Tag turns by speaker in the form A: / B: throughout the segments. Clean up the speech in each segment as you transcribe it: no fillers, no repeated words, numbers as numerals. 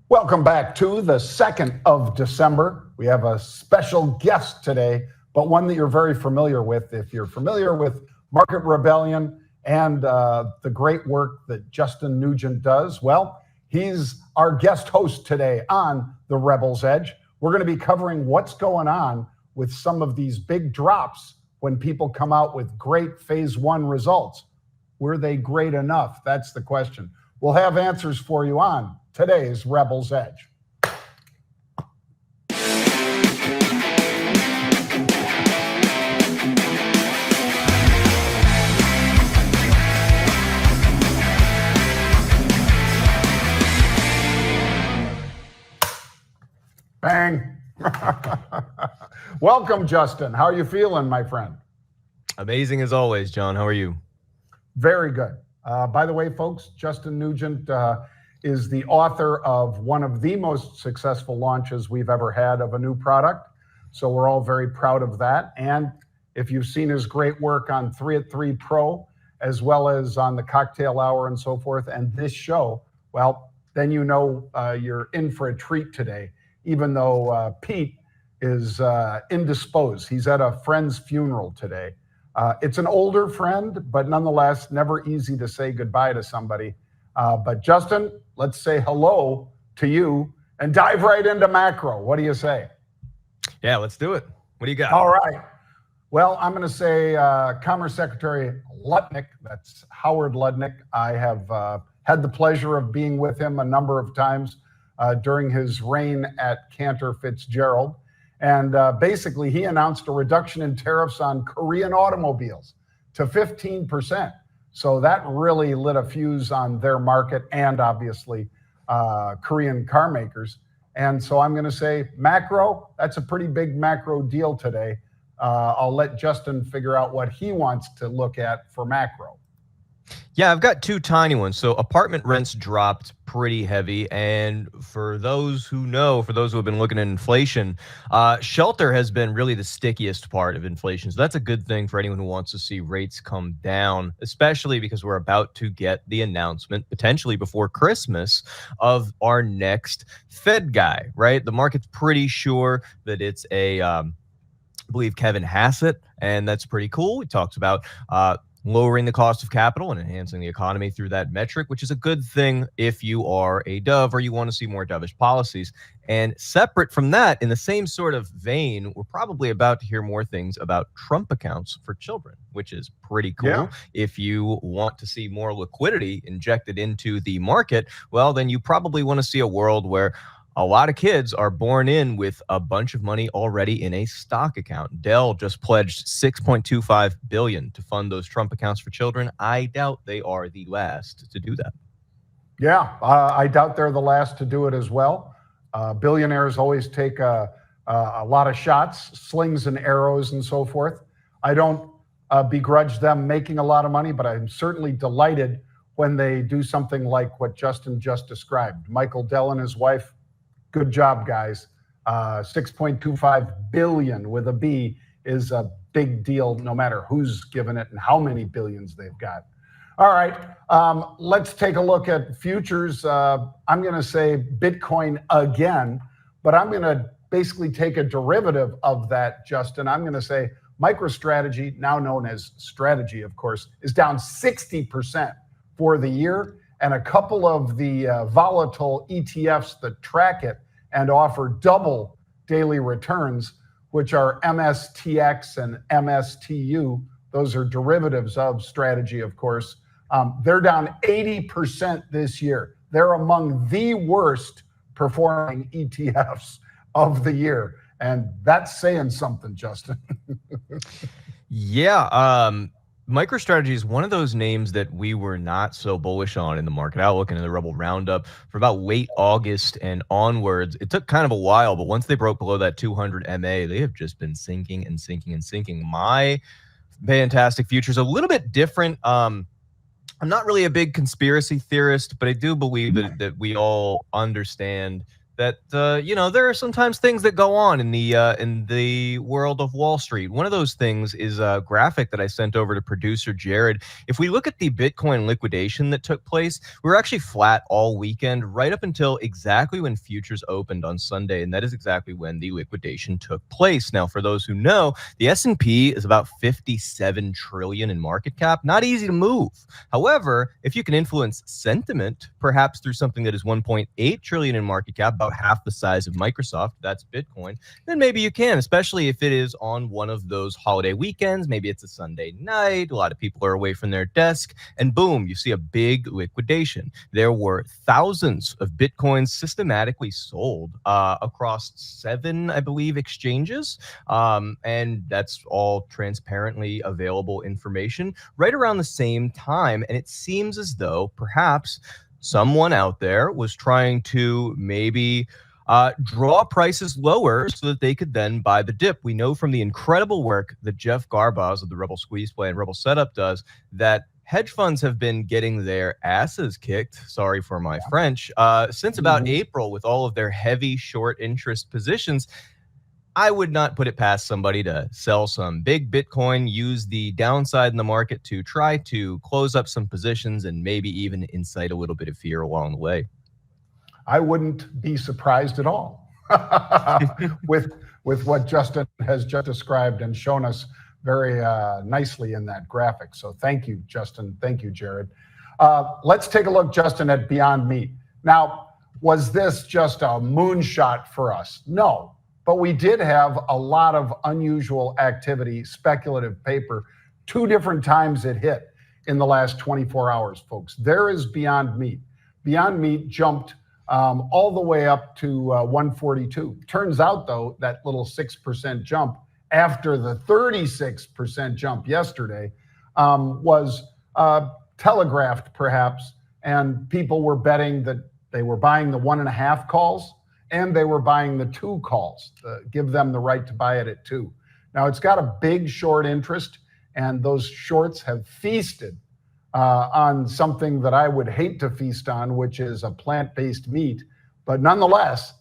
A: Welcome back to the 2nd of December. We have a special guest today, but one that you're very familiar with. If you're familiar with Market Rebellion and the great work that Justin Nugent does, well, he's our guest host today on The Rebel's Edge. We're going to be covering what's going on with some of these big drops when people come out with great phase one results. Were they great enough? That's the question. We'll have answers for you on today's Rebel's Edge. Bang. Welcome, Justin. How are you feeling, my friend?
B: Amazing as always, John. How are you?
A: Very good. By the way, folks, Justin Nugent is the author of one of the most successful launches we've ever had of a new product. So we're all very proud of that. And if you've seen his great work on 3 at 3 Pro, as well as on the Cocktail Hour and so forth, and this show, well, then you know you're in for a treat today, even though Pete is indisposed. He's at a friend's funeral today. It's an older friend, but nonetheless, never easy to say goodbye to somebody. But Justin, let's say hello to you and dive right into macro. What do you say?
B: Yeah, let's do it. What do you got?
A: All right. Well, I'm going to say Commerce Secretary Lutnick, that's Howard Lutnick. I have had the pleasure of being with him a number of times during his reign at Cantor Fitzgerald. And basically, he announced a reduction in tariffs on Korean automobiles to 15%. So that really lit a fuse on their market and obviously Korean car makers. And so I'm going to say macro, that's a pretty big macro deal today. I'll let Justin figure out what he wants to look at for macro.
B: Yeah, I've got two tiny ones. So apartment rents dropped pretty heavy. And for those who know, for those who have been looking at inflation, shelter has been really the stickiest part of inflation. So that's a good thing for anyone who wants to see rates come down, especially because we're about to get the announcement, potentially before Christmas, of our next Fed guy, right? The market's pretty sure that it's I believe Kevin Hassett, and that's pretty cool. He talks about lowering the cost of capital and enhancing the economy through that metric, which is a good thing if you are a dove or you want to see more dovish policies. And separate from that, in the same sort of vein, we're probably about to hear more things about Trump accounts for children, which is pretty cool. Yeah. If you want to see more liquidity injected into the market, well, then you probably want to see a world where a lot of kids are born in with a bunch of money already in a stock account. Dell just pledged $6.25 billion to fund those Trump accounts for children. I doubt they are the last to do that.
A: Yeah, I doubt they're the last to do it as well. Billionaires always take a lot of shots, slings and arrows and so forth. I don't begrudge them making a lot of money, but I'm certainly delighted when they do something like what Justin just described. Michael Dell and his wife, good job, guys. 6.25 billion with a B is a big deal, no matter who's given it and how many billions they've got. All right, let's take a look at futures. I'm going to say Bitcoin again, but I'm going to basically take a derivative of that, Justin. I'm going to say MicroStrategy, now known as Strategy, of course, is down 60% for the year. And a couple of the volatile ETFs that track it and offer double daily returns, which are MSTX and MSTU. Those are derivatives of Strategy, of course. They're down 80% this year. They're among the worst performing ETFs of the year. And that's saying something, Justin.
B: Yeah. MicroStrategy is one of those names that we were not so bullish on in the market outlook and in the Rebel Roundup for about late August and onwards. It took kind of a while, but once they broke below that 200 MA, they have just been sinking and sinking and sinking. My fantastic future is a little bit different. I'm not really a big conspiracy theorist, but I do believe that we all understand that there are sometimes things that go on in the world of Wall Street. One of those things is a graphic that I sent over to producer Jared. If we look at the Bitcoin liquidation that took place, we were actually flat all weekend, right up until exactly when futures opened on Sunday, and that is exactly when the liquidation took place. Now, for those who know, the S&P is about 57 trillion in market cap. Not easy to move. However, if you can influence sentiment, perhaps through something that is 1.8 trillion in market cap, about half the size of Microsoft, that's Bitcoin, then maybe you can, especially if it is on one of those holiday weekends. Maybe it's a Sunday night, a lot of people are away from their desk, and boom, you see a big liquidation. There were thousands of Bitcoins systematically sold across 7, I believe, exchanges, and that's all transparently available information right around the same time. And it seems as though perhaps someone out there was trying to maybe draw prices lower so that they could then buy the dip. We know from the incredible work that Jeff Garbaz of the Rebel Squeeze Play and Rebel Setup does that hedge funds have been getting their asses kicked, sorry for my French, since about April with all of their heavy short interest positions. I would not put it past somebody to sell some big Bitcoin, use the downside in the market to try to close up some positions and maybe even incite a little bit of fear along the way.
A: I wouldn't be surprised at all with what Justin has just described and shown us very nicely in that graphic. So thank you, Justin. Thank you, Jared. Let's take a look, Justin, at Beyond Meat. Now, was this just a moonshot for us? No. But we did have a lot of unusual activity, speculative paper. 2 different times it hit in the last 24 hours, folks. There is Beyond Meat. Beyond Meat jumped all the way up to 142. Turns out, though, that little 6% jump after the 36% jump yesterday was telegraphed, perhaps, and people were betting that they were buying the 1.5 calls, and they were buying the 2 calls, give them the right to buy it at 2. Now, it's got a big short interest, and those shorts have feasted on something that I would hate to feast on, which is a plant-based meat. But nonetheless,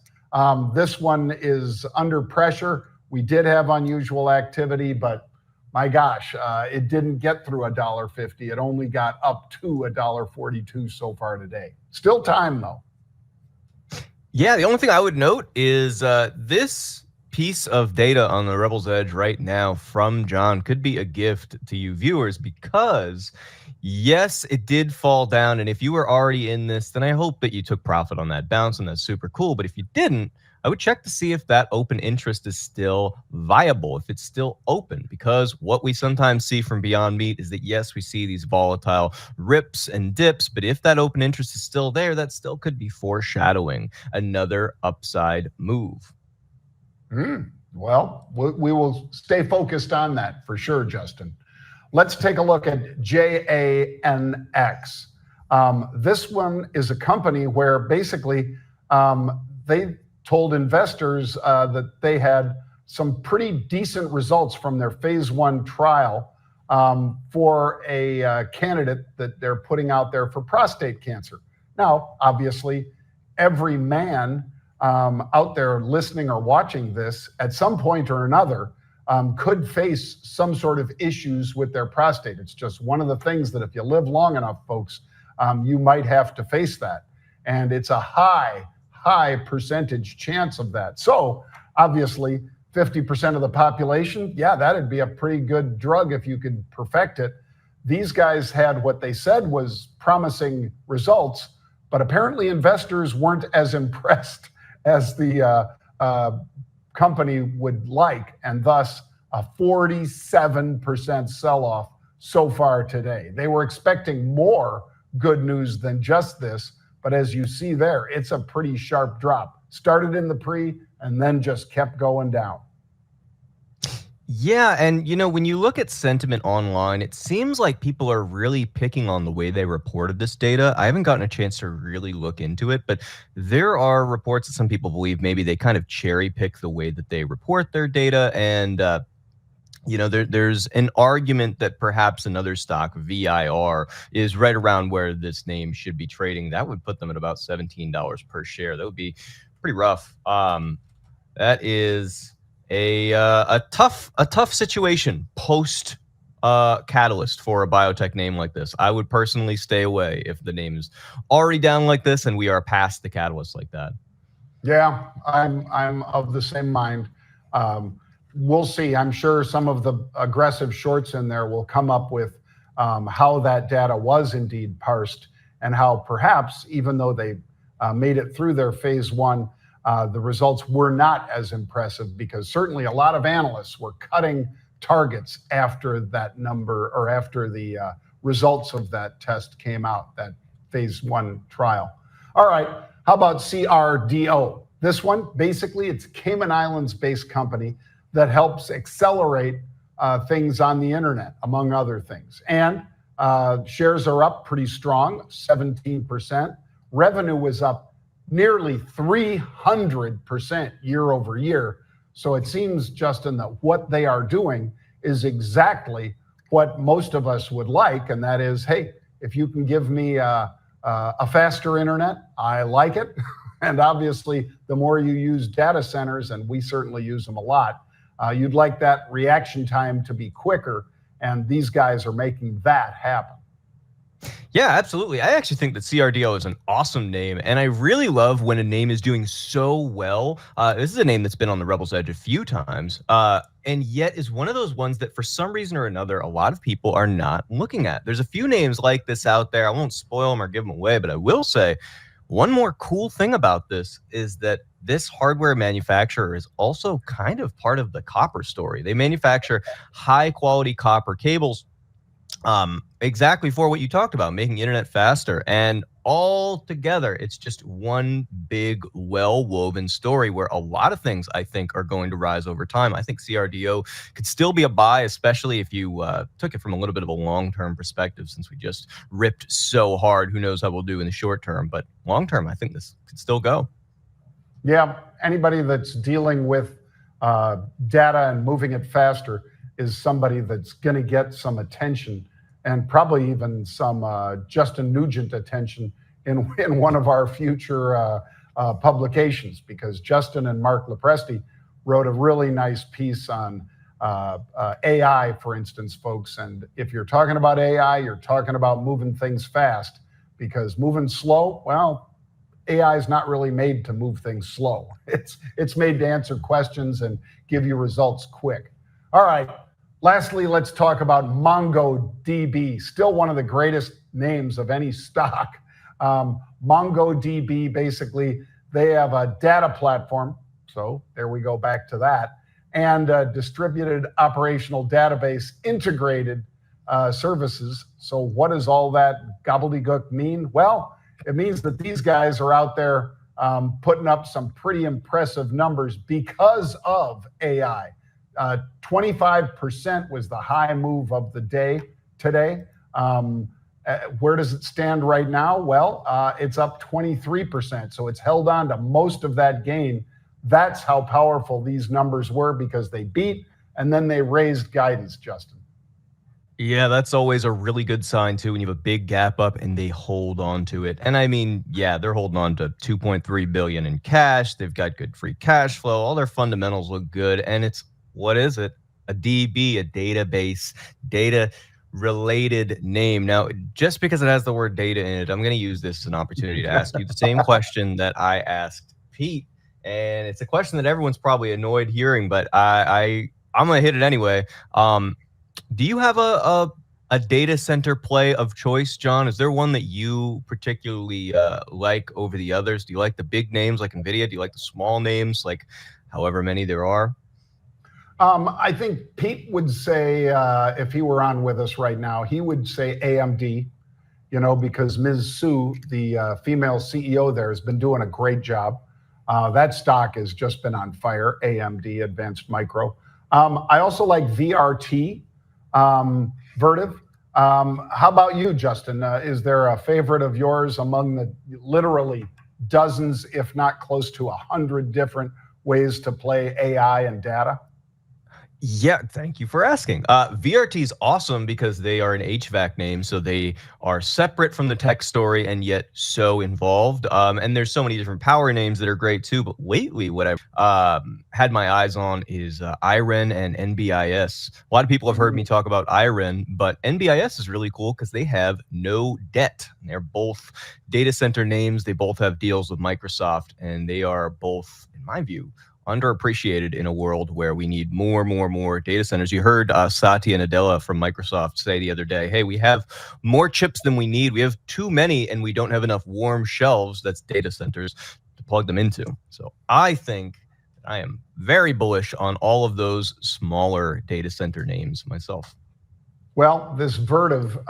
A: this one is under pressure. We did have unusual activity, but my gosh, it didn't get through $1.50. It only got up to $1.42 so far today. Still time, though.
B: Yeah, the only thing I would note is this piece of data on the Rebel's Edge right now from John could be a gift to you viewers because, yes, it did fall down. And if you were already in this, then I hope that you took profit on that bounce, and that's super cool. But if you didn't, I would check to see if that open interest is still viable, if it's still open, because what we sometimes see from Beyond Meat is that, yes, we see these volatile rips and dips, but if that open interest is still there, that still could be foreshadowing another upside move.
A: Well, we will stay focused on that for sure, Justin. Let's take a look at JANX. This one is a company where basically they told investors that they had some pretty decent results from their phase 1 trial for a candidate that they're putting out there for prostate cancer. Now, obviously, every man out there listening or watching this at some point or another could face some sort of issues with their prostate. It's just one of the things that if you live long enough, folks, you might have to face that. And it's a high percentage chance of that. So obviously 50% of the population, yeah, that'd be a pretty good drug if you could perfect it. These guys had what they said was promising results, but apparently investors weren't as impressed as the company would like, and thus a 47% sell-off so far today. They were expecting more good news than just this, but as you see there, it's a pretty sharp drop. Started in the pre and then just kept going down.
B: Yeah, and when you look at sentiment online, it seems like people are really picking on the way they reported this data. I haven't gotten a chance to really look into it, but there are reports that some people believe maybe they kind of cherry pick the way that they report their data, and there's an argument that perhaps another stock, VIR, is right around where this name should be trading. That would put them at about $17 per share. That would be pretty rough. That is a tough situation post catalyst for a biotech name like this. I would personally stay away if the name is already down like this and we are past the catalyst like that.
A: Yeah, I'm of the same mind. We'll see. I'm sure some of the aggressive shorts in there will come up with how that data was indeed parsed, and how perhaps, even though they made it through their phase one, the results were not as impressive, because certainly a lot of analysts were cutting targets after that number, or after the results of that test came out, that phase one trial. All right, how about CRDO? This one, basically, it's a Cayman Islands-based company that helps accelerate things on the internet, among other things. And shares are up pretty strong, 17%. Revenue was up nearly 300% year over year. So it seems, Justin, that what they are doing is exactly what most of us would like, and that is, hey, if you can give me a faster internet, I like it. And obviously, the more you use data centers, and we certainly use them a lot, you'd like that reaction time to be quicker, and these guys are making that happen.
B: Yeah, absolutely. I actually think that CRDO is an awesome name, and I really love when a name is doing so well. This is a name that's been on the Rebel's Edge a few times, and yet is one of those ones that for some reason or another, a lot of people are not looking at. There's a few names like this out there. I won't spoil them or give them away, but I will say one more cool thing about this is that this hardware manufacturer is also kind of part of the copper story. They manufacture high quality copper cables, exactly for what you talked about, making internet faster. And all together, it's just one big, well-woven story where a lot of things, I think, are going to rise over time. I think CRDO could still be a buy, especially if you took it from a little bit of a long-term perspective, since we just ripped so hard. Who knows how we'll do in the short term, but long-term, I think this could still go.
A: Yeah, anybody that's dealing with data and moving it faster is somebody that's going to get some attention, and probably even some Justin Nugent attention in one of our future publications, because Justin and Mark Lepresti wrote a really nice piece on AI, for instance, folks. And if you're talking about AI, you're talking about moving things fast, because moving slow, well, AI is not really made to move things slow. It's made to answer questions and give you results quick. All right. Lastly, let's talk about MongoDB, still one of the greatest names of any stock. MongoDB, basically, they have a data platform. So there we go back to that. And distributed operational database integrated services. So what does all that gobbledygook mean? Well, it means that these guys are out there putting up some pretty impressive numbers because of AI. 25% was the high move of the day today. Where does it stand right now? Well, it's up 23%. So it's held on to most of that gain. That's how powerful these numbers were, because they beat and then they raised guidance, Justin.
B: Yeah, that's always a really good sign too, when you have a big gap up and they hold on to it. And I mean, yeah, they're holding on to 2.3 billion in cash. They've got good free cash flow. All their fundamentals look good. And it's, what is it? A DB, a database, data related name. Now, just because it has the word data in it, I'm going to use this as an opportunity to ask you the same question that I asked Pete. And it's a question that everyone's probably annoyed hearing, but I'm going to hit it anyway. Do you have a data center play of choice, John? Is there one that you particularly like over the others? Do you like the big names like NVIDIA? Do you like the small names, like however many there are?
A: I think Pete would say, if he were on with us right now, he would say AMD, because Ms. Sue, the female CEO there, has been doing a great job. That stock has just been on fire, AMD, Advanced Micro. I also like VRT, Vertiv. How about you, Justin? Is there a favorite of yours among the literally dozens, if not close to 100 different ways to play AI and data?
B: Yeah, thank you for asking. VRT is awesome because they are an HVAC name, so they are separate from the tech story and yet so involved. And there's so many different power names that are great too. But lately, what I've had my eyes on is IREN and NBIS. A lot of people have heard me talk about IREN, but NBIS is really cool because they have no debt. They're both data center names. They both have deals with Microsoft, and they are both, in my view, underappreciated in a world where we need more data centers. You heard Satya Nadella from Microsoft say the other day, hey, we have more chips than we need. We have too many and we don't have enough warm shelves, that's data centers, to plug them into. So I think I am very bullish on all of those smaller data center names myself.
A: Well, this Vertiv,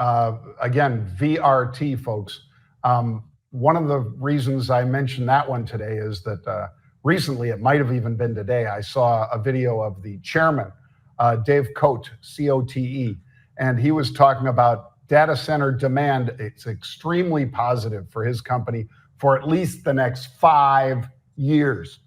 A: again, VRT, folks. One of the reasons I mentioned that one today is that recently, it might have even been today, I saw a video of the chairman, Dave Cote, C-O-T-E, and he was talking about data center demand. It's extremely positive for his company for at least the next 5 years.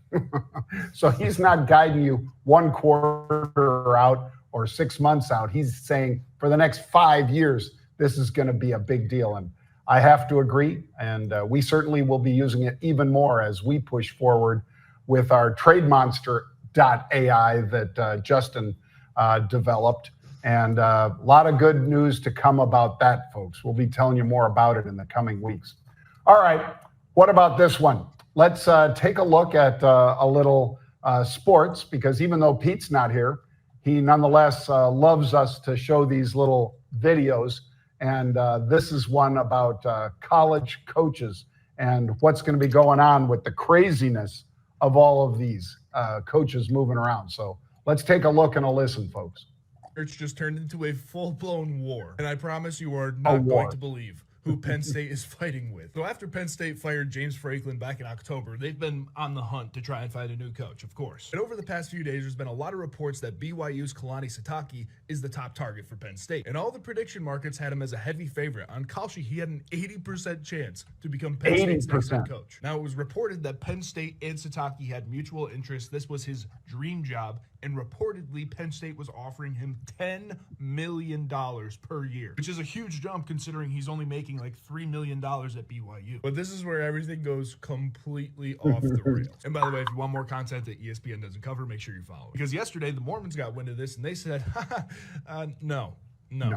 A: So he's not guiding you 1 quarter out or 6 months out. He's saying for the next 5 years, this is going to be a big deal. And I have to agree. And we certainly will be using it even more as we push forward with our TradeMonster.ai that Justin developed. And a lot of good news to come about that, folks. We'll be telling you more about it in the coming weeks. All right, what about this one? Let's take a look at a little sports, because even though Pete's not here, he nonetheless loves us to show these little videos. And this is one about college coaches and what's going to be going on with the craziness of all of these coaches moving around. So let's take a look and a listen, folks.
C: It's just turned into a full-blown war. And I promise you are not going to believe who Penn State is fighting with. So after Penn State fired James Franklin back in October, they've been on the hunt to try and find a new coach, of course. And over the past few days, there's been a lot of reports that BYU's Kalani Sitake is the top target for Penn State. And all the prediction markets had him as a heavy favorite. On Kalshi, he had an 80% chance to become Penn State's next head coach. Now, it was reported that Penn State and Sitake had mutual interest. This was his dream job. And reportedly, Penn State was offering him $10 million per year, which is a huge jump considering he's only making like $3 million at BYU. But this is where everything goes completely off the rails. And by the way, if you want more content that ESPN doesn't cover, make sure you follow it. Because yesterday, the Mormons got wind of this and they said, no.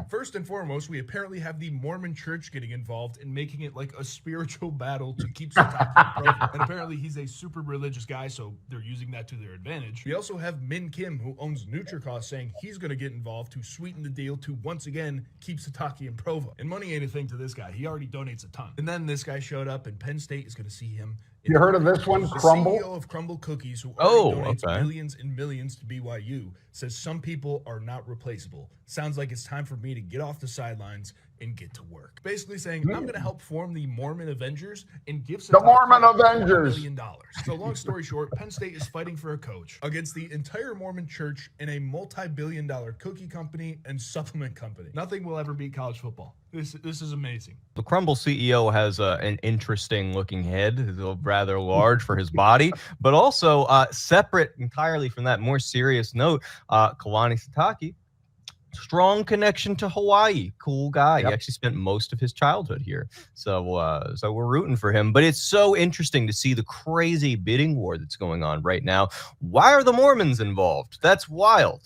C: First and foremost, we apparently have the Mormon church getting involved and making it like a spiritual battle to keep Sitake in profile. And apparently he's a super religious guy, so they're using that to their advantage. We also have Min Kim, who owns NutriCost, saying he's going to get involved to sweeten the deal to once again keep Sitake in Provo. And money ain't a thing to this guy. He already donates a ton. And then this guy showed up, and Penn State is going to see him.
A: You heard of this one,
C: the
A: Crumble?
C: CEO of Crumble Cookies, who already donates millions and millions to BYU, says some people are not replaceable. Sounds like it's time for me to get off the sidelines and get to work. Basically saying, I'm going to help form the Mormon Avengers and give the
A: Mormon Avengers
C: $1 million. So long story short, Penn State is fighting for a coach against the entire Mormon church in a multi-billion-dollar cookie company and supplement company. Nothing will ever beat college football. This is amazing.
B: The Crumble CEO has an interesting looking head, rather large for his body, but also separate entirely from that, more serious note, Kalani Sitake, strong connection to Hawaii, cool guy. Yep. He actually spent most of his childhood here, so we're rooting for him. But it's so interesting to see the crazy bidding war that's going on right now. Why are the Mormons involved? That's wild.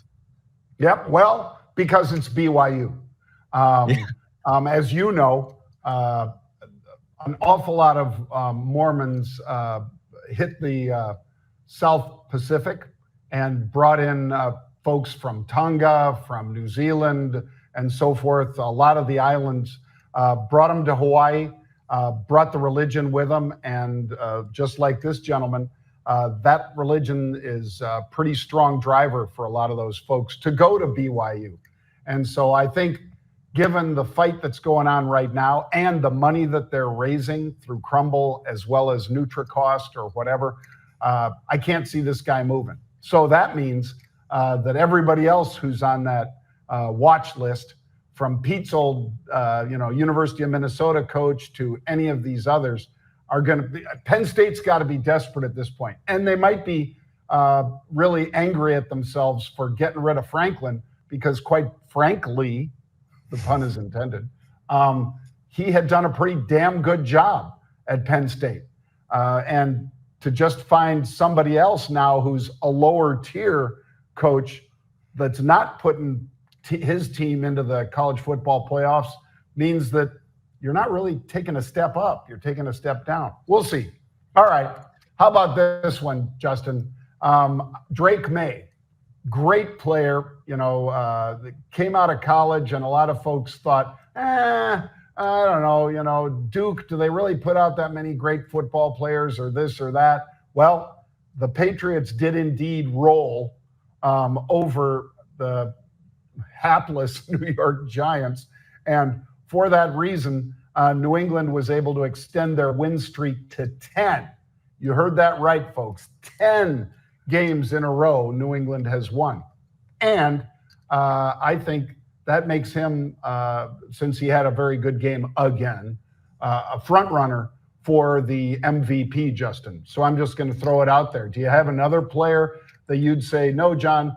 A: Yep. Well, because it's BYU. As you know, an awful lot of Mormons hit the South Pacific and brought in folks from Tonga, from New Zealand, and so forth. A lot of the islands brought them to Hawaii, brought the religion with them, and just like this gentleman, that religion is a pretty strong driver for a lot of those folks to go to BYU. And so I think, given the fight that's going on right now and the money that they're raising through Crumble as well as NutriCost or whatever, I can't see this guy moving. So that means that everybody else who's on that watch list, from Pete's old, University of Minnesota coach to any of these others, are going to be. Penn State's got to be desperate at this point, and they might be really angry at themselves for getting rid of Franklin because, quite frankly, the pun is intended, he had done a pretty damn good job at Penn State. And to just find somebody else now who's a lower tier coach that's not putting his team into the college football playoffs means that you're not really taking a step up. You're taking a step down. We'll see. All right. How about this one, Justin? Drake May, great player, came out of college, and a lot of folks thought, I don't know, Duke, do they really put out that many great football players or this or that? Well, the Patriots did indeed roll over the hapless New York Giants. And for that reason, New England was able to extend their win streak to 10. You heard that right, folks. 10 games in a row New England has won. And I think that makes him, since he had a very good game again, a front runner for the MVP, Justin. So I'm just going to throw it out there. Do you have another player that you'd say, no, John,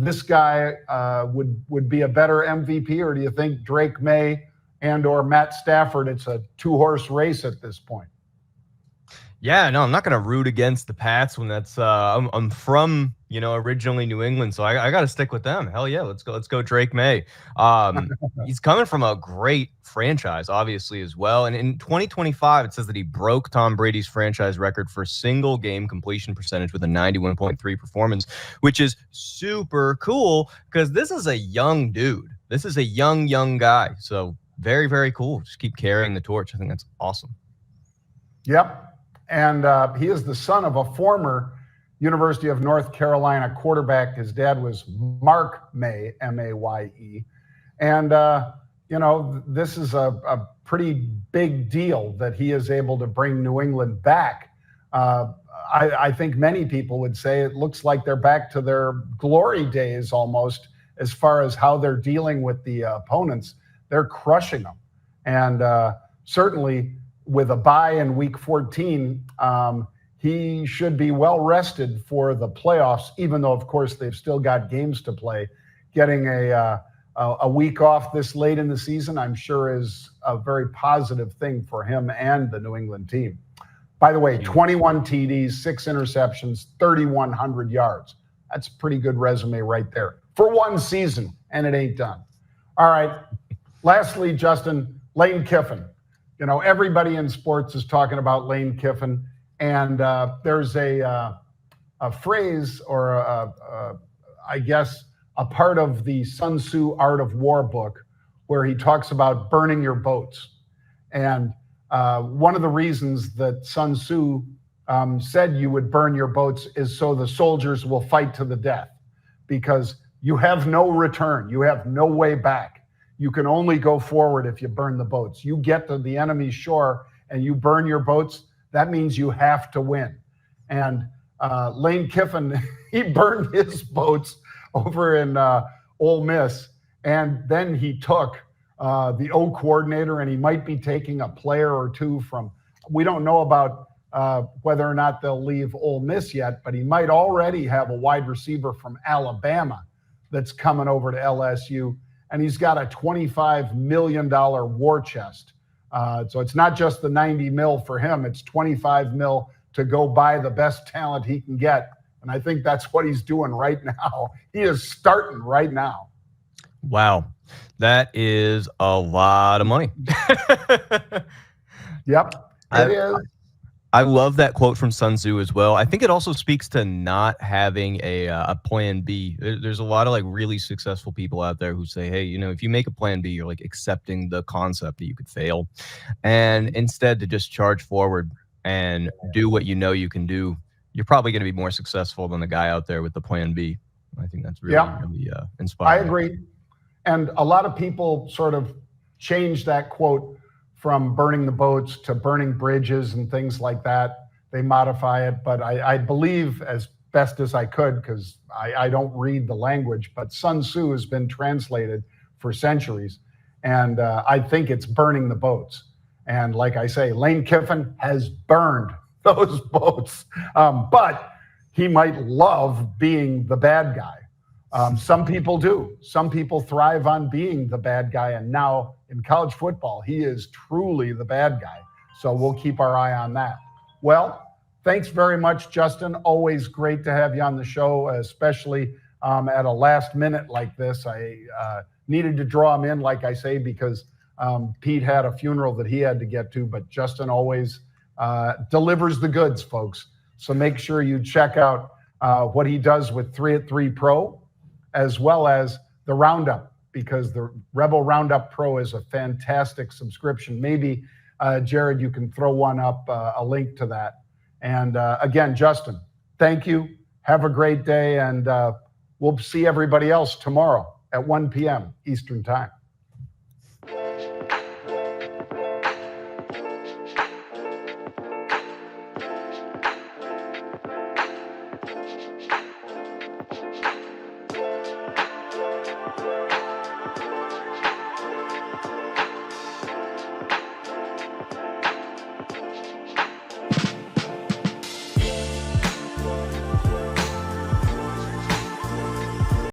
A: this guy would be a better MVP? Or do you think Drake May and or Matt Stafford, it's a two-horse race at this point?
B: Yeah, no, I'm not going to root against the Pats when that's I'm from, originally New England, so I got to stick with them. Hell yeah, let's go Drake May. He's coming from a great franchise, obviously, as well. And in 2025, it says that he broke Tom Brady's franchise record for single game completion percentage with a 91.3 performance, which is super cool because this is a young dude. This is a young guy. So very, very cool. Just keep carrying the torch. I think that's awesome.
A: Yep. And he is the son of a former University of North Carolina quarterback. His dad was Mark May, M-A-Y-E. And, this is a pretty big deal that he is able to bring New England back. I think many people would say it looks like they're back to their glory days almost as far as how they're dealing with the opponents. They're crushing them. And certainly with a bye in week 14, he should be well rested for the playoffs, even though, of course, they've still got games to play. Getting a week off this late in the season, I'm sure, is a very positive thing for him and the New England team. By the way, 21 TDs, 6 interceptions, 3,100 yards. That's a pretty good resume right there for one season, and it ain't done. All right. Lastly, Justin, Lane Kiffin. Everybody in sports is talking about Lane Kiffin, and there's a phrase or I guess a part of the Sun Tzu Art of War book where he talks about burning your boats. And one of the reasons that Sun Tzu said you would burn your boats is so the soldiers will fight to the death, because you have no return. You have no way back. You can only go forward if you burn the boats. You get to the enemy's shore and you burn your boats, that means you have to win. And Lane Kiffin, he burned his boats over in Ole Miss, and then he took the O coordinator, and he might be taking a player or two from, we don't know about whether or not they'll leave Ole Miss yet, but he might already have a wide receiver from Alabama that's coming over to LSU. And he's got a $25 million war chest. So it's not just the 90 mil for him, it's 25 mil to go buy the best talent he can get. And I think that's what he's doing right now. He is starting right now.
B: Wow. That is a lot of money.
A: Yep, it is.
B: I love that quote from Sun Tzu as well. I think it also speaks to not having a plan B. There's a lot of really successful people out there who say, hey, if you make a plan B, you're accepting the concept that you could fail. And instead to just charge forward and do what you can do, you're probably going to be more successful than the guy out there with the plan B. I think that's really inspiring.
A: I agree. And a lot of people sort of change that quote from burning the boats to burning bridges and things like that. They modify it, but I believe, as best as I could, because I don't read the language, but Sun Tzu has been translated for centuries, and I think it's burning the boats. And like I say, Lane Kiffin has burned those boats. But he might love being the bad guy. Some people do. Some people thrive on being the bad guy. And now in college football, he is truly the bad guy. So we'll keep our eye on that. Well, thanks very much, Justin. Always great to have you on the show, especially at a last minute like this. I needed to draw him in, like I say, because Pete had a funeral that he had to get to, but Justin always delivers the goods, folks. So make sure you check out what he does with 3 at 3 Pro, as well as the Roundup, because the Rebel Roundup Pro is a fantastic subscription. Maybe, Jared, you can throw one up, a link to that. And again, Justin, thank you. Have a great day, and we'll see everybody else tomorrow at 1 p.m. Eastern Time.